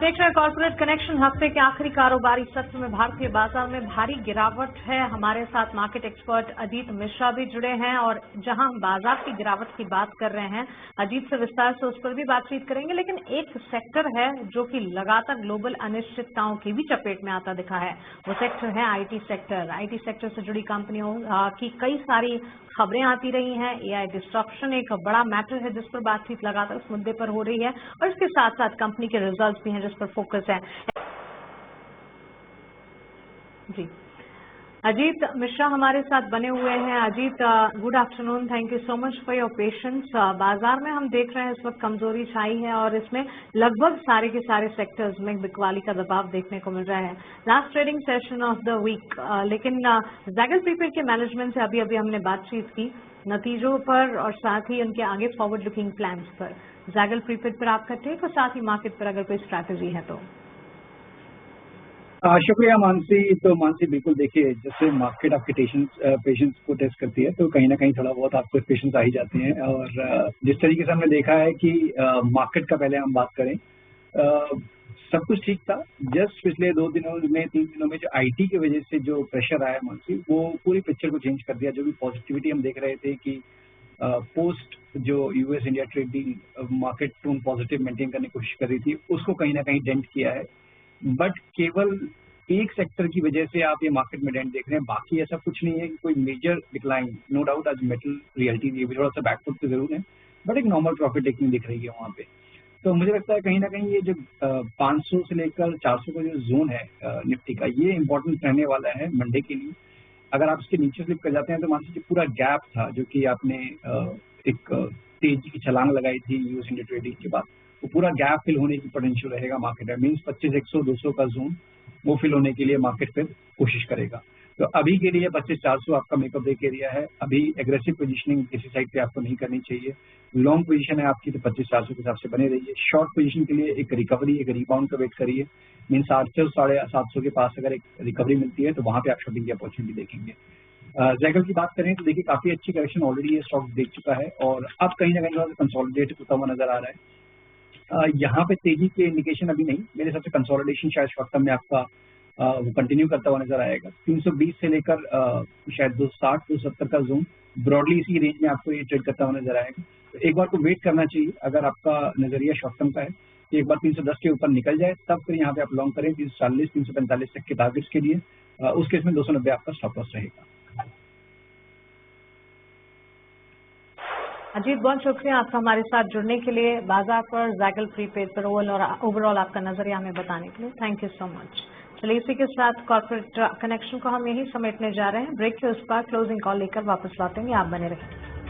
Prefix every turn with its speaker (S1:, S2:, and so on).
S1: देख रहे हैं कॉर्पोरेट कनेक्शन। हफ्ते के आखिरी कारोबारी सत्र में भारतीय बाजार में भारी गिरावट है। हमारे साथ मार्केट एक्सपर्ट अजीत मिश्रा भी जुड़े हैं और जहां हम बाजार की गिरावट की बात कर रहे हैं, अजीत से विस्तार से उस पर भी बातचीत करेंगे। लेकिन एक सेक्टर है जो कि लगातार ग्लोबल अनिश्चितताओं की भी चपेट में आता दिखा है, वो सेक्टर है आईटी सेक्टर। आईटी सेक्टर से जुड़ी कंपनियों की कई सारी खबरें आती रही हैं। एआई डिस्ट्रप्शन एक बड़ा मैटर है जिस पर बातचीत लगातार उस मुद्दे पर हो रही है और इसके साथ साथ कंपनी के रिजल्ट्स भी हैं जिस पर फोकस है। जी, अजीत मिश्रा हमारे साथ बने हुए हैं। Ajit, good afternoon, thank you so much for your patience. बाजार में हम देख रहे हैं इस वक्त कमजोरी छाई है और इसमें लगभग सारे के सारे सेक्टर्स में बिकवाली का दबाव देखने को मिल रहा है। Last trading session of the week, लेकिन ज़ैगल प्रीपेड के मैनेजमेंट से अभी हमने बातचीत की नतीजों पर और साथ ही उनके आगे फॉरवर्ड लुकिंग प्लान्स पर। ज़ैगल प्रीपेड पर आपका टेक और साथ ही मार्केट पर अगर कोई स्ट्रैटेजी है तो।
S2: शुक्रिया मानसी। तो मानसी बिल्कुल देखिए, जैसे मार्केट आपके पेशेंस को टेस्ट करती है तो कहीं ना कहीं थोड़ा बहुत आपको पेशेंस आ ही जाते हैं। और जिस तरीके से हमने देखा है कि मार्केट का पहले हम बात करें, सब कुछ ठीक था। जस्ट पिछले 3 दिनों में जो आईटी की वजह से जो प्रेशर आया मानसी, वो पूरी पिक्चर को चेंज कर दिया। जो भी पॉजिटिविटी हम देख रहे थे कि पोस्ट जो US India trade deal market tone positive maintain करने की कोशिश कर रही थी, उसको कहीं ना कहीं डेंट किया है। बट केवल एक सेक्टर की वजह से आप ये मार्केट में डेंट देख रहे हैं, बाकी ऐसा कुछ नहीं है कि कोई मेजर डिक्लाइन। नो डाउट आज मेटल रियल्टी ये भी थोड़ा सा बैकफुट तो जरूर है, बट एक नॉर्मल प्रॉफिट टेकिंग दिख रही है वहाँ पे। तो मुझे लगता है कहीं ना कहीं ये जो 500 से लेकर 400 का जो जोन है निफ्टी का, ये इंपॉर्टेंट रहने वाला है मंडे के लिए। अगर आप इसके नीचे स्लिप कर जाते हैं तो मान लीजिए पूरा गैप था जो कि आपने एक तेजी की छलांग लगाई थी यूएस इंडिया ट्रेडिंग के बाद, वो पूरा गैप फिल होने की पोटेंशियल रहेगा मार्केट में। मीन्स 25,100 200 का जोन वो फिल होने के लिए मार्केट फिर कोशिश करेगा। तो अभी के लिए 25,400 आपका मेकअप ब्रेक एरिया है। अभी एग्रेसिव पोजीशनिंग किसी साइड पे आपको नहीं करनी चाहिए। लॉन्ग पोजीशन है आपकी तो 25,400 के हिसाब से बने रहिए। शॉर्ट पोजीशन के लिए एक रिकवरी, एक रिबाउंड का वेट करिए। मीन्स 800 750 के पास अगर एक रिकवरी मिलती है तो वहां पे आप शॉर्टिंग की अपॉर्चुनिटी देखेंगे। ज़ैगल की बात करें तो देखिए काफी अच्छी करेक्शन ऑलरेडी ये स्टॉक देख चुका है और अब कहीं ना कहीं थोड़ा सा कंसोलिडेट होता हुआ नजर आ रहा है। यहाँ पे तेजी के इंडिकेशन अभी नहीं, मेरे हिसाब से कंसोलिडेशन शायद शॉर्ट टर्म में आपका वो कंटिन्यू करता हुआ नजर आएगा। 320 से लेकर शायद 260 270 का जोन ब्रॉडली इसी रेंज में आपको ये ट्रेड करता हुआ नजर आएगा। तो एक बार को वेट करना चाहिए। अगर आपका नजरिया शॉर्ट टर्म का है तो एक बार 310 के ऊपर निकल जाए तब फिर यहाँ पे आप लॉन्ग करें 340 345 तक के टारगेट्स के लिए। उस केस में 290 आपका स्टॉप लॉस रहेगा।
S1: अजीत, बहुत शुक्रिया आपका हमारे साथ जुड़ने के लिए, बाजार पर ज़ैगल प्रीपेड पर ओवरऑल आपका नजरिया हमें बताने के लिए। Thank you so much. चलिए इसी के साथ कॉर्पोरेट कनेक्शन को हम यही समेटने जा रहे हैं। ब्रेक के उस पर क्लोजिंग कॉल लेकर वापस लौटेंगे, आप बने रहें।